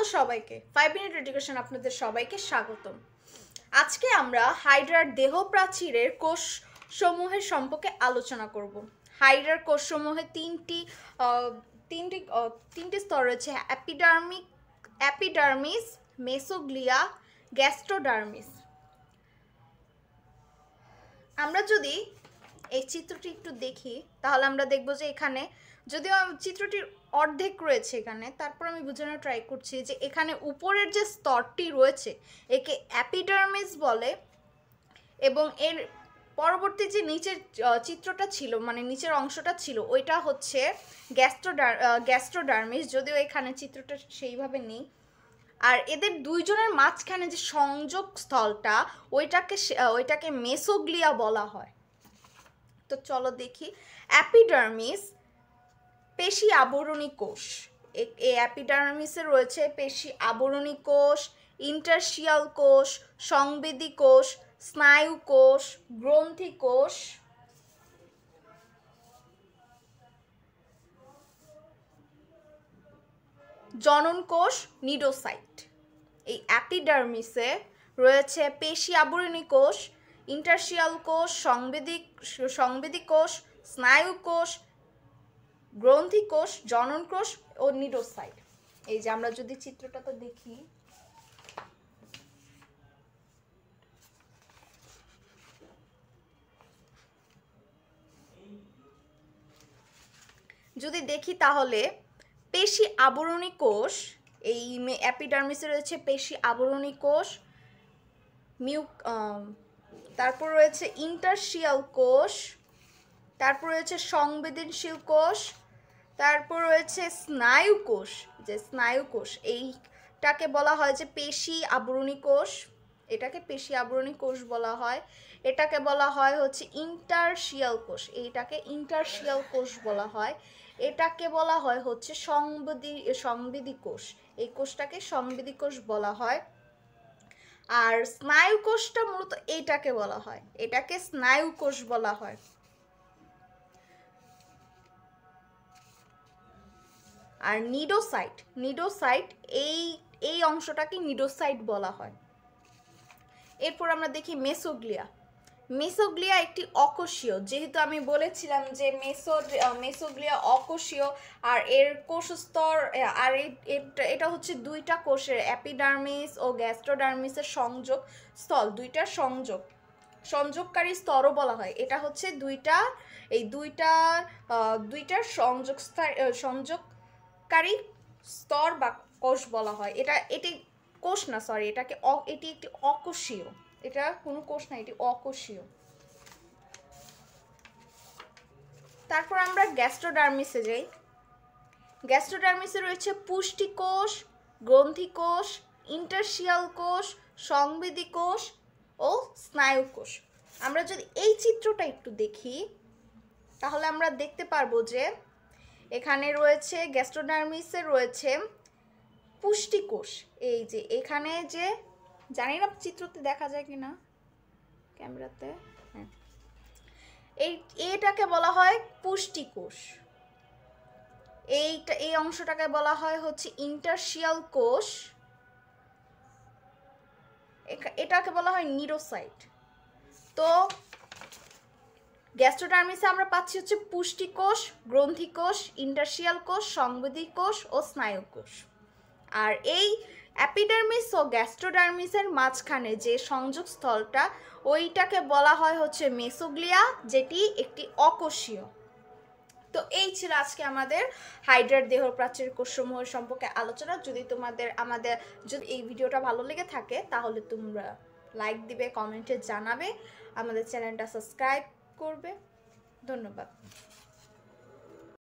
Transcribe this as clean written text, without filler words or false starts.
Hello সবাইকে, 5 minute education আপনাদের সবাইকে স্বাগতম। আজকে আমরা হাইড্রার দেহ প্রাচীরের কোষ সমূহের সম্পর্কে আলোচনা করব। হাইড্রার কোষসমূহে তিনটি স্তর রয়েছে: অ্যাপিডার্মিস, মেসোগ্লিয়া, গ্যাস্ট্রোডার্মিস। আমরা যদি এই চিত্রটি একটু দেখি তাহলে আমরা দেখব যে এখানে যদিও চিত্রটির অর্ধেক রয়েছে এখানে, তারপর আমি বোঝানোর ট্রাই করছি যে এখানে উপরের যে স্তরটি রয়েছে একে অ্যাপিডার্মিস বলে, এবং এর পরবর্তী যে নিচের চিত্রটা ছিল, মানে নিচের অংশটা ছিল, ওইটা হচ্ছে গ্যাস্ট্রোডার্মিস, যদিও এখানে চিত্রটা সেইভাবে নেই। আর এদের দুইজনের মাঝখানে যে সংযোগ স্থলটা ওইটাকে মেসোগ্লিয়া বলা হয়। তো চলো দেখি। অ্যাপিডার্মিস পেশি আবরণী কোষ। এই অ্যাপিডার্মিসে রয়েছে পেশি আবরণী কোষ, ইন্টারশিয়াল কোষ, সংবেদী কোষ, স্নায়ু কোষ, গ্রন্থি কোষ, জনন কোষ, নিডোসাইট। এই অ্যাপিডার্মিসে রয়েছে পেশি আবরণী কোষ, ইন্টারশিয়াল কোষ, সংবেদী কোষ, স্নায়ু কোষ, গ্রন্থি কোষ, জনন কোষ ও নিডোসাইট। এই যে আমরা যদি চিত্রটা তো দেখি, তাহলে পেশি আবরণী কোষ, এই অ্যাপিডার্মিসে রয়েছে পেশি আবরণী কোষ, তারপর রয়েছে ইন্টারশিয়াল কোষ, তারপর রয়েছে সংবেদনশীল কোষ, তারপর রয়েছে স্নায়ু কোষ। যে স্নায়ু কোষ এইটাকে বলা হয় যে পেশি আবরণী কোষ, এটাকে পেশি আবরণী কোষ বলা হয়। এটাকে বলা হয় হচ্ছে ইন্টারশিয়াল কোষ, এইটাকে ইন্টারশিয়াল কোষ বলা হয়। এটাকে বলা হয় হচ্ছে সংবেদী কোষ, এই কোষটাকে সংবেদী কোষ বলা হয়। আর স্নায়ু কোষটা মূলত এইটাকে বলা হয়, এটাকে স্নায়ু কোষ বলা হয়। আর নিডোসাইট এই অংশটাকে নিডোসাইট বলা হয়। এরপর আমরা দেখি মেসোগ্লিয়া একটি অকোষীয়, যেহেতু আমি বলেছিলাম যে মেসোগ্লিয়া অকোষীয়, আর এর কোষ স্তর, আর এটা হচ্ছে দুইটা কোষের, অ্যাপিডার্মিস ও গ্যাস্ট্রোডার্মিসের সংযোগ স্থল, দুইটার সংযোগকারী স্তরও বলা হয়। এটা হচ্ছে দুইটার সংযোগকারী স্তর বা কোষ বলা হয়। এটি কোষ না, সরি, এটি একটি অকোষীয়, এটা কোনো কোষ না, এটি অকোষীয়। তারপর আমরা গ্যাস্ট্রোডার্মিসে যাই। গ্যাস্ট্রোডার্মিসে রয়েছে পুষ্টি কোষ, গ্রন্থি কোষ, ইন্টারশিয়াল কোষ, সংবেদী কোষ ও স্নায়ু কোষ। আমরা যদি এই চিত্রটা একটু দেখি তাহলে আমরা দেখতে পারবো যে এখানে রয়েছে গ্যাস্ট্রোডার্মিসে রয়েছে পুষ্টি কোষ। এই যে এখানে, যে জানি না চিত্রতে দেখা যায় কিনা ক্যামেরাতে, হ্যাঁ, এটাকে বলা হয় পুষ্টি কোষ। এই অংশটাকে বলা হয় হচ্ছে ইন্টারশিয়াল কোষ, এটাকে বলা হয় নিডোসাইট। তো গ্যাস্ট্রোডার্মিসে আমরা পাচ্ছি হচ্ছে পুষ্টি কোষ, গ্রন্থি কোষ, ইন্টারশিয়াল কোষ, সংবেদী কোষ ও স্নায়ু কোষ। আর এই অ্যাপিডার্মিস ও গ্যাস্ট্রোডার্মিসের মাঝখানে যে সংযোগ স্থলটা, ওইটাকে বলা হয় হচ্ছে মেসোগ্লিয়া, যেটি একটি অকোষীয়। তো এই ছিল আজকে আমাদের হাইড্রার দেহ প্রাচীর কোষসমূহের সম্পর্কে আলোচনা। যদি যদি এই ভিডিওটা ভালো লেগে থাকে তাহলে তোমরা লাইক দিবে, কমেন্টে জানাবে, আমাদের চ্যানেলটা সাবস্ক্রাইব করবে। ধন্যবাদ।